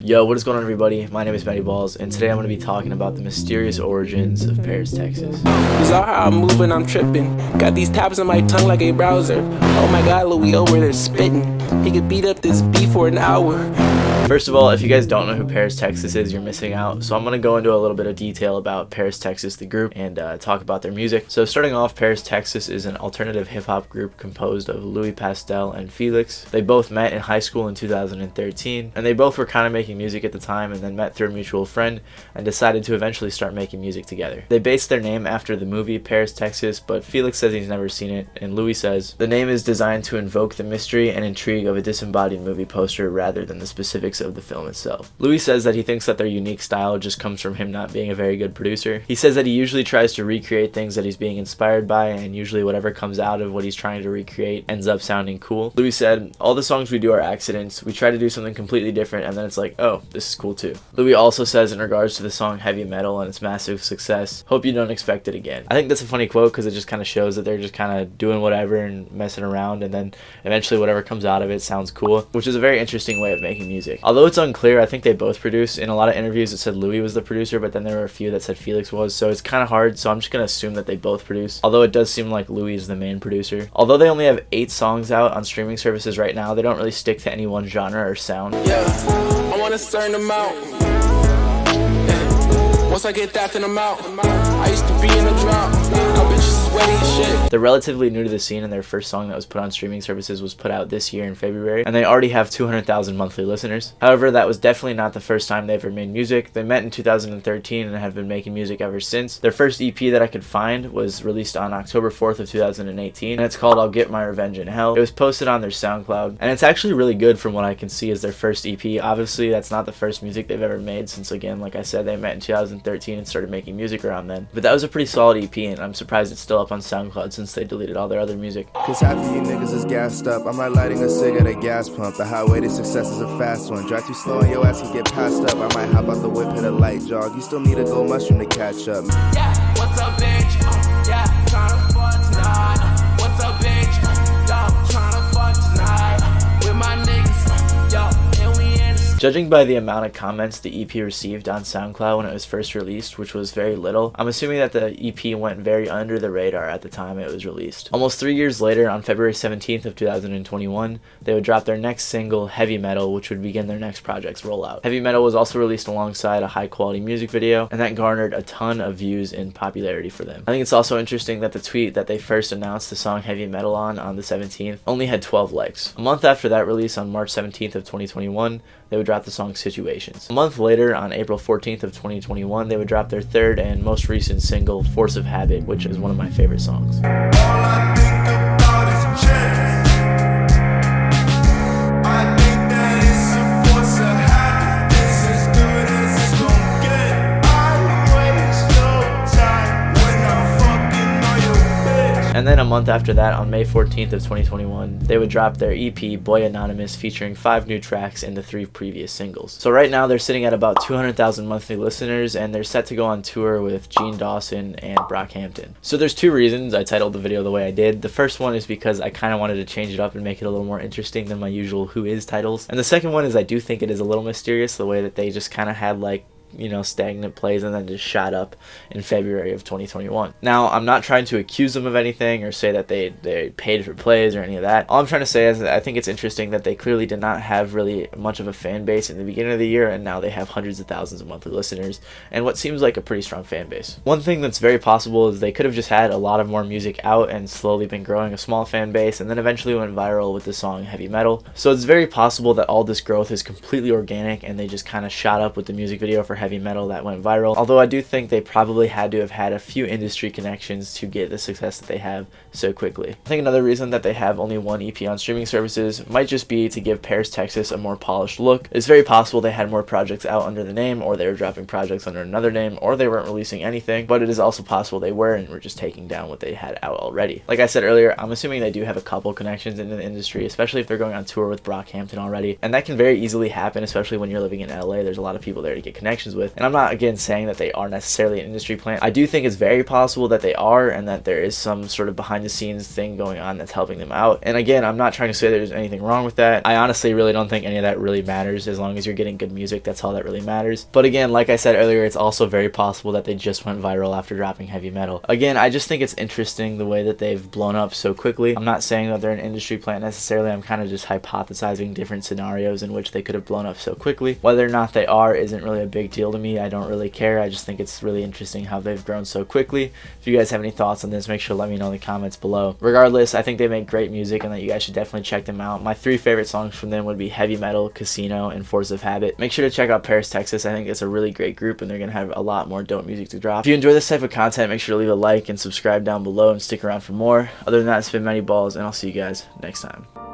Yo, what is going on, everybody? My name is Matty Balls, and today I'm going to be talking about the mysterious origins of Paris, Texas. You saw how I'm moving, I'm tripping. Got these tabs on my tongue like a browser. Oh my god, Louis over there spitting. He could beat up this beat for an hour. First of all, if you guys don't know who Paris, Texas is, you're missing out. So I'm going to go into a little bit of detail about Paris, Texas, the group, and talk about their music. So starting off, Paris, Texas is an alternative hip-hop group composed of Louis Pastel and Felix. They both met in high school in 2013, and they both were kind of making music at the time and then met through a mutual friend and decided to eventually start making music together. They based their name after the movie Paris, Texas, but Felix says he's never seen it, and Louis says, "The name is designed to invoke the mystery and intrigue of a disembodied movie poster rather than the specifics of the film itself." Louis says that he thinks that their unique style just comes from him not being a very good producer. He says that he usually tries to recreate things that he's being inspired by, and usually whatever comes out of what he's trying to recreate ends up sounding cool. Louis said, "All the songs we do are accidents. We try to do something completely different, and then it's like, oh, this is cool too." Louis also says in regards to the song Heavy Metal and its massive success, "Hope you don't expect it again." I think that's a funny quote because it just kind of shows that they're just kind of doing whatever and messing around, and then eventually whatever comes out of it sounds cool, which is a very interesting way of making music. Although it's unclear, I think they both produce. In a lot of interviews it said Louis was the producer, but then there were a few that said Felix was, so it's kind of hard, so I'm just going to assume that they both produce, although it does seem like Louis is the main producer. Although they only have 8 songs out on streaming services right now, they don't really stick to any one genre or sound. Yeah, I want a certain amount. Once I get that, then I'm out. I used to be in a drought. Now bitches sweaty as shit. They're relatively new to the scene, and their first song that was put on streaming services was put out this year in February, and they already have 200,000 monthly listeners. However, that was definitely not the first time they ever made music. They met in 2013 and have been making music ever since. Their first EP that I could find was released on October 4th of 2018, and it's called I'll Get My Revenge in Hell. It was posted on their SoundCloud, and it's actually really good from what I can see as their first EP. Obviously, that's not the first music they've ever made, since again, like I said, they met in 2013 and started making music around then. But that was a pretty solid EP, and I'm surprised it's still up on SoundCloud since they deleted all their other music. Cause half of you niggas is gassed up. I'm like lighting a cig at a gas pump. The highway to success is a fast one. Drive too slow and your ass can get passed up. I might hop out the whip, hit a light jog. You still need a gold mushroom to catch up. Yeah, what's up, bitch? Yeah, tryna fuck tonight. What's up, bitch? Yo, tryna fuck tonight. With my niggas, yo, and we in the Judging by the amount of comments the EP received on SoundCloud when it was first released, which was very little, I'm assuming that the EP went very under the radar at the time it was released. Almost 3 years later, on February 17th of 2021, they would drop their next single, Heavy Metal, which would begin their next project's rollout. Heavy Metal was also released alongside a high-quality music video, and that garnered a ton of views and popularity for them. I think it's also interesting that the tweet that they first announced the song Heavy Metal on the 17th only had 12 likes. A month after that release, on March 17th of 2021, they would drop the song Situations. A month later, on April 14th of 2021, they would drop their third and most recent single, Force of Habit, which is one of my favorite songs. All I think about is chance. I think that it's a force of habit. It's as good as it's gonna get. I waste no time when I'm fucking on your bitch. And then a month after that, on May 14th of 2021, they would drop their EP, Boy Anonymous, featuring 5 new tracks and the 3 previous singles. So right now, they're sitting at about 200,000 monthly listeners, and they're set to go on tour with Gene Dawson and Brockhampton. So there's 2 reasons I titled the video the way I did. The first one is because I kind of wanted to change it up and make it a little more interesting than my usual Who Is titles. And the second one is I do think it is a little mysterious, the way that they just kind of had like, you know, stagnant plays and then just shot up in February of 2021. Now, I'm not trying to accuse them of anything or say that they paid for plays or any of that. All I'm trying to say is that I think it's interesting that they clearly did not have really much of a fan base in the beginning of the year, and now they have hundreds of thousands of monthly listeners and what seems like a pretty strong fan base. One thing that's very possible is they could have just had a lot of more music out and slowly been growing a small fan base, and then eventually went viral with the song Heavy Metal. So it's very possible that all this growth is completely organic and they just kind of shot up with the music video for Heavy Metal that went viral, although I do think they probably had to have had a few industry connections to get the success that they have so quickly. I think another reason that they have only 1 EP on streaming services might just be to give Paris, Texas a more polished look. It's very possible they had more projects out under the name, or they were dropping projects under another name, or they weren't releasing anything, but it is also possible they were and were just taking down what they had out already. Like I said earlier, I'm assuming they do have a couple connections into the industry, especially if they're going on tour with Brockhampton already, and that can very easily happen, especially when you're living in LA. There's a lot of people there to get connections collaborations with. And I'm not again saying that they are necessarily an industry plant. I do think it's very possible that they are, and that there is some sort of behind the scenes thing going on that's helping them out. And again, I'm not trying to say there's anything wrong with that. I honestly really don't think any of that really matters. As long as you're getting good music, that's all that really matters. But again, like I said earlier, it's also very possible that they just went viral after dropping Heavy Metal. Again, I just think it's interesting the way that they've blown up so quickly. I'm not saying that they're an industry plant necessarily. I'm kind of just hypothesizing different scenarios in which they could have blown up so quickly. Whether or not they are isn't really a big deal to me. I don't really care. I just think it's really interesting how they've grown so quickly. If you guys have any thoughts on this, make sure to let me know in the comments below. Regardless, I think they make great music and that you guys should definitely check them out. My 3 favorite songs from them would be Heavy Metal, Casino, and Force of Habit. Make sure to check out Paris, Texas. I think it's a really great group and they're going to have a lot more dope music to drop. If you enjoy this type of content, make sure to leave a like and subscribe down below and stick around for more. Other than that, it's been Many Balls, and I'll see you guys next time.